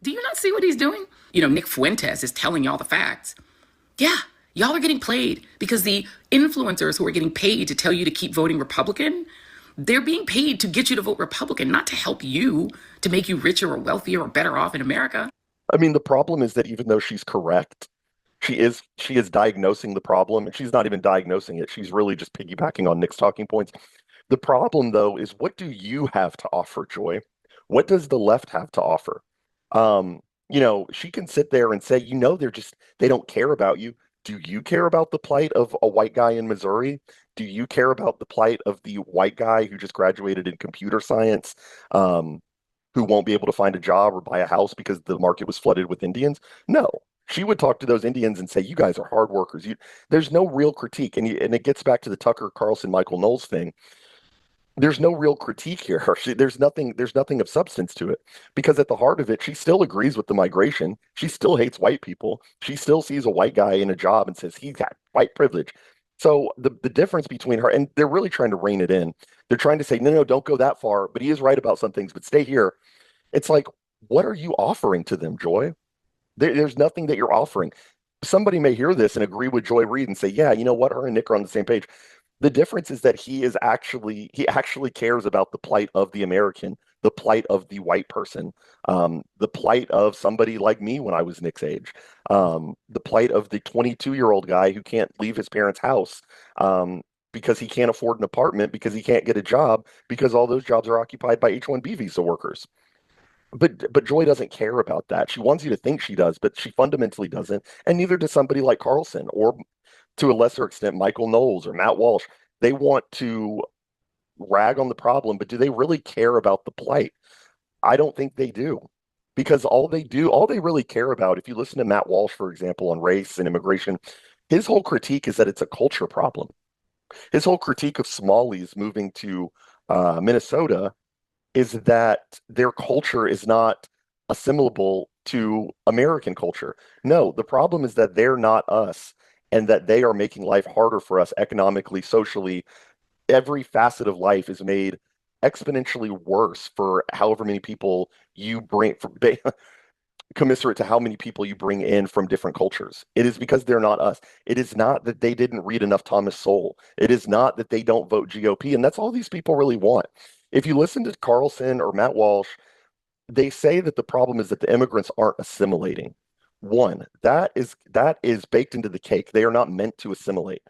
Do you not see what he's doing? You know, Nick Fuentes is telling y'all the facts. Yeah, y'all are getting played because the influencers who are getting paid to tell you to keep voting Republican, they're being paid to get you to vote Republican, not to help you, to make you richer or wealthier or better off in America. I mean, the problem is that even though she's correct, she is diagnosing the problem, and she's not even diagnosing it. She's really just piggybacking on Nick's talking points. The problem, though, is what do you have to offer, Joy? What does the left have to offer? She can sit there and say, they don't care about you. Do you care about the plight of a white guy in Missouri? Do you care about the plight of the white guy who just graduated in computer science, um, who won't be able to find a job or buy a house because the market was flooded with Indians? No. She would talk to those Indians and say, "You guys are hard workers." There's no real critique, and it gets back to the Tucker Carlson, Michael Knowles thing. There's no real critique here. There's nothing of substance to it because at the heart of it, she still agrees with the migration. She still hates white people. She still sees a white guy in a job and says he's got white privilege. So the difference between her and they're really trying to rein it in. They're trying to say, no, no, don't go that far. But he is right about some things, but stay here. It's like, what are you offering to them, Joy? There's nothing that you're offering. Somebody may hear this and agree with Joy Reid and say, yeah, you know what? Her and Nick are on the same page. The difference is that he actually cares about the plight of the American, the plight of the white person, the plight of somebody like me when I was Nick's age, the plight of the 22-year-old guy who can't leave his parents' house because he can't afford an apartment because he can't get a job because all those jobs are occupied by H-1B visa workers. But Joy doesn't care about that. She wants you to think she does, but she fundamentally doesn't, and neither does somebody like Carlson or to a lesser extent, Michael Knowles or Matt Walsh. They want to rag on the problem, but do they really care about the plight? I don't think they do. Because all they really care about, if you listen to Matt Walsh, for example, on race and immigration, his whole critique is that it's a culture problem. His whole critique of Somalis moving to Minnesota is that their culture is not assimilable to American culture. No, the problem is that they're not us and that they are making life harder for us economically, socially. Every facet of life is made exponentially worse for however many people you bring commiserate to how many people you bring in from different cultures. It is because they're not us. It is not that they didn't read enough Thomas Sowell. It is not that they don't vote GOP. And that's all these people really want. If you listen to Carlson or Matt Walsh, they say that the problem is that the immigrants aren't assimilating. One, that is baked into the cake. They are not meant to assimilate.